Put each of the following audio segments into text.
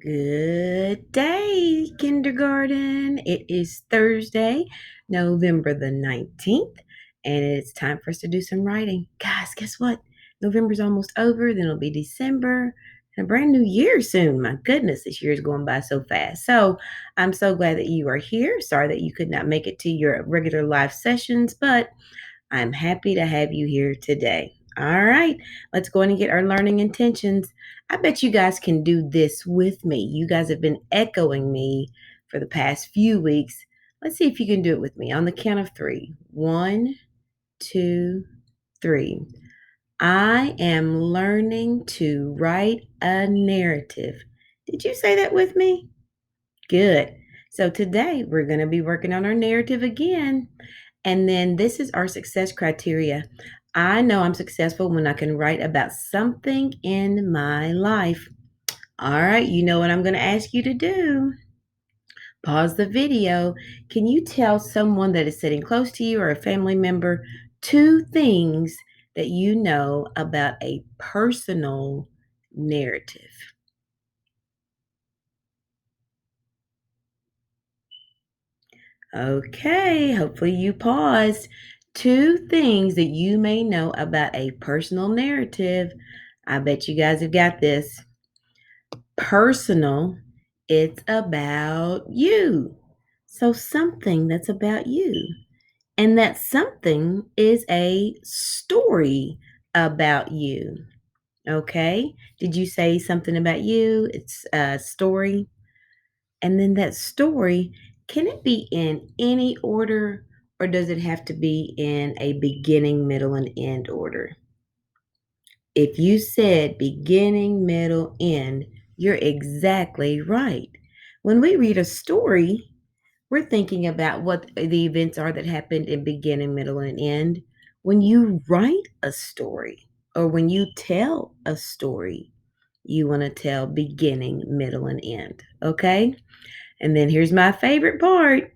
Good day, kindergarten. It is Thursday, November the 19th, and it's time for us to do some writing. Guys, guess what? November's almost over, then it'll be December and a brand new year soon. My goodness, this year is going by so fast. So I'm so glad that you are here. Sorry that you could not make it to your regular live sessions, but I'm happy to have you here today. All right, let's go in and get our learning intentions. I bet you guys can do this with me. You guys have been echoing me for the past few weeks. Let's see if you can do it with me on the count of three. One, two, three. I am learning to write a narrative. Did you say that with me? Good. So today we're going to be working on our narrative again. And then this is our success criteria. I know I'm successful when I can write about something in my life. All right, you know what I'm going to ask you to do. Pause the video. Can you tell someone that is sitting close to you or a family member two things that you know about a personal narrative? Okay, hopefully you paused. Two things that you may know about a personal narrative. I bet you guys have got this. Personal, it's about you. So something that's about you. And that something is a story about you. Okay? Did you say something about you? It's a story. And then that story, can it be in any order or does it have to be in a beginning, middle, and end order? If you said beginning, middle, end, you're exactly right. When we read a story, we're thinking about what the events are that happened in beginning, middle, and end. When you write a story or when you tell a story, you want to tell beginning, middle, and end. Okay? And then here's my favorite part.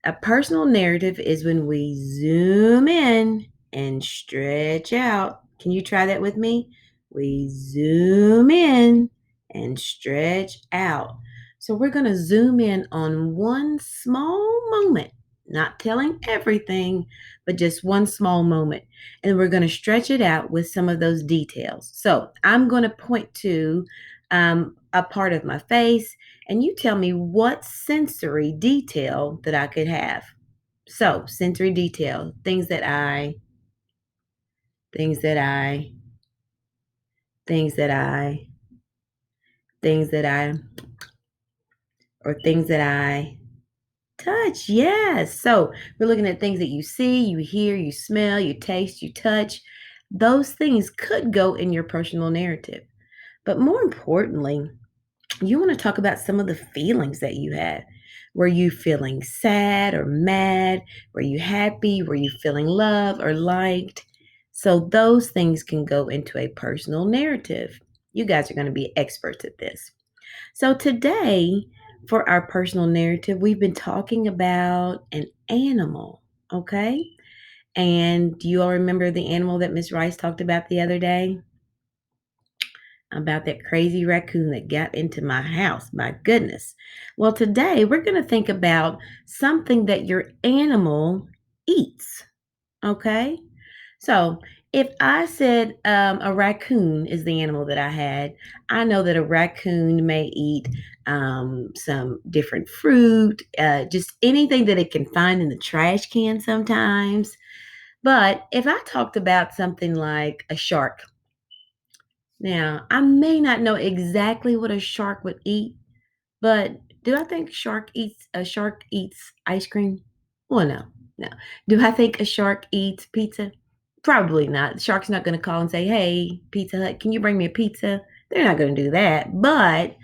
A personal narrative is when we zoom in and stretch out. Can you try that with me? We zoom in and stretch out. So we're going to zoom in on one small moment, not telling everything, but just one small moment. And we're going to stretch it out with some of those details. So I'm going to point to a part of my face and you tell me what sensory detail that I could have. So, sensory detail, things that I, things that I, things that I, things that I, or things that I touch. Yes. So, we're looking at things that you see, you hear, you smell, you taste, you touch. Those things could go in your personal narrative. But more importantly, you want to talk about some of the feelings that you had. Were you feeling sad or mad? Were you happy? Were you feeling loved or liked? So those things can go into a personal narrative. You guys are going to be experts at this. So today, for our personal narrative, we've been talking about an animal, okay? And do you all remember the animal that Miss Rice talked about the other day? About that crazy raccoon that got into my house. My goodness. Well, today we're going to think about something that your animal eats. Okay. So if I said a raccoon is the animal that I had, I know that a raccoon may eat some different fruit, just anything that it can find in the trash can sometimes. But if I talked about something like a shark, now, I may not know exactly what a shark would eat, but do I think a shark eats ice cream? Well, no, no. Do I think a shark eats pizza? Probably not. The shark's not going to call and say, "Hey, Pizza Hut, can you bring me a pizza?" They're not going to do that. But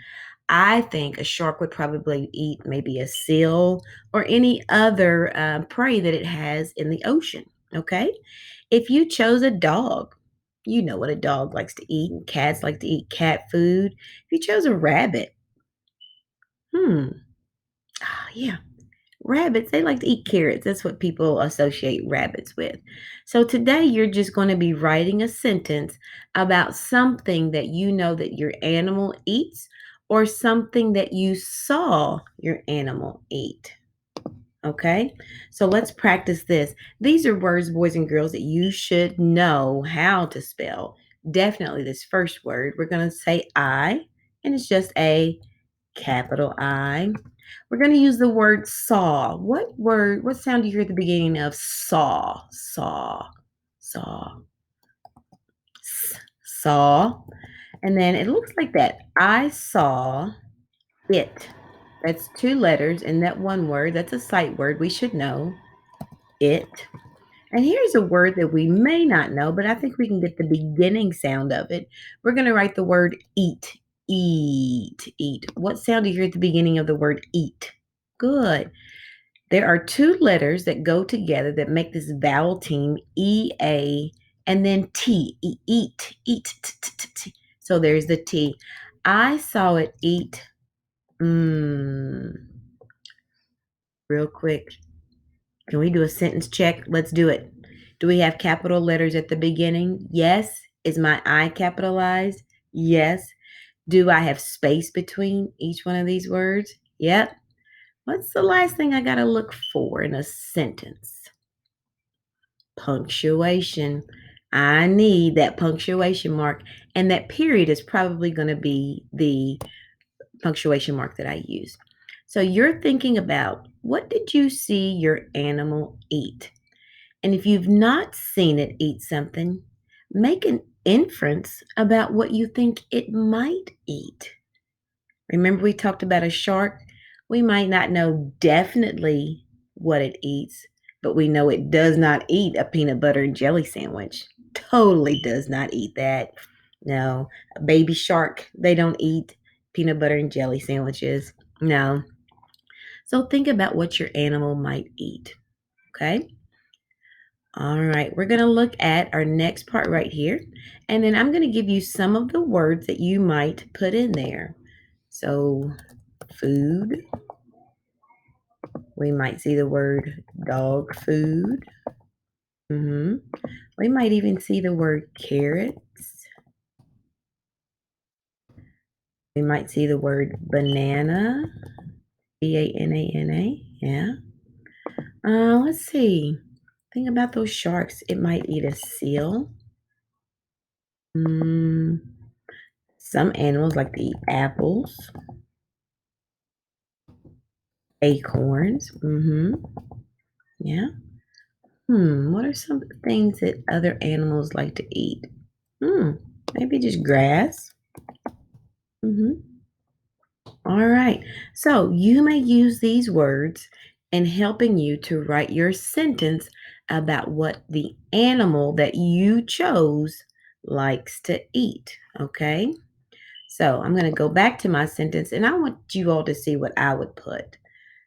I think a shark would probably eat maybe a seal or any other prey that it has in the ocean. Okay. If you chose a dog, you know what a dog likes to eat, and cats like to eat cat food. If you chose a rabbit, hmm, yeah, rabbits, they like to eat carrots. That's what people associate rabbits with. So today you're just going to be writing a sentence about something that you know that your animal eats or something that you saw your animal eat. Okay, so let's practice this. These are words, boys and girls, that you should know how to spell. Definitely this first word. We're going to say I, and it's just a capital I. We're going to use the word saw. What sound do you hear at the beginning of saw? Saw, saw, saw. And then it looks like that. I saw it. That's two letters in that one word. That's a sight word. We should know it. And here's a word that we may not know, but I think we can get the beginning sound of it. We're going to write the word eat. Eat, eat. What sound do you hear at the beginning of the word eat? Good. There are two letters that go together that make this vowel team E-A and then T. Eat, eat, t. So there's the T. I saw it eat. Real quick. Can we do a sentence check? Let's do it. Do we have capital letters at the beginning? Yes. Is my I capitalized? Yes. Do I have space between each one of these words? Yep. What's the last thing I got to look for in a sentence? Punctuation. I need that punctuation mark, and that period is probably going to be the punctuation mark that I use. So you're thinking about, what did you see your animal eat? And if you've not seen it eat something, make an inference about what you think it might eat. Remember, we talked about a shark? We might not know definitely what it eats, but we know it does not eat a peanut butter and jelly sandwich. Totally does not eat that. No, a baby shark, they don't eat peanut butter and jelly sandwiches. No. So think about what your animal might eat. Okay? All right, we're going to look at our next part right here, and then I'm going to give you some of the words that you might put in there. So, food, we might see the word dog food. We might even see the word carrots. We might see the word banana, B-A-N-A-N-A, yeah. Let's see. Think about those sharks. It might eat a seal. Some animals like to eat apples, acorns. Yeah. What are some things that other animals like to eat? Maybe just grass. All right. So you may use these words in helping you to write your sentence about what the animal that you chose likes to eat. Okay. So I'm going to go back to my sentence and I want you all to see what I would put.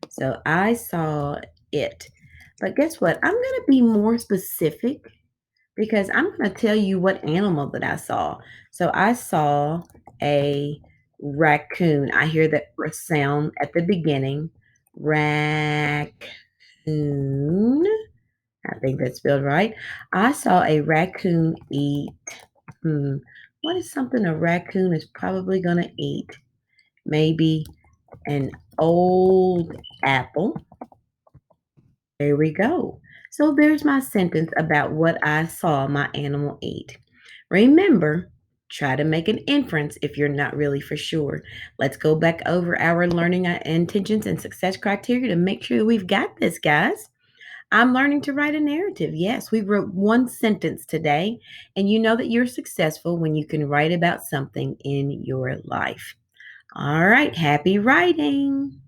So I saw it. But guess what? I'm going to be more specific because I'm going to tell you what animal that I saw. So I saw a raccoon. I hear that sound at the beginning. Raccoon. I think that's spelled right. I saw a raccoon eat. What is something a raccoon is probably going to eat? Maybe an old apple. There we go. So there's my sentence about what I saw my animal eat. Remember, try to make an inference if you're not really for sure. Let's go back over our learning intentions and success criteria to make sure that we've got this, guys. I'm learning to write a narrative. Yes, we wrote one sentence today, and you know that you're successful when you can write about something in your life. All right, happy writing.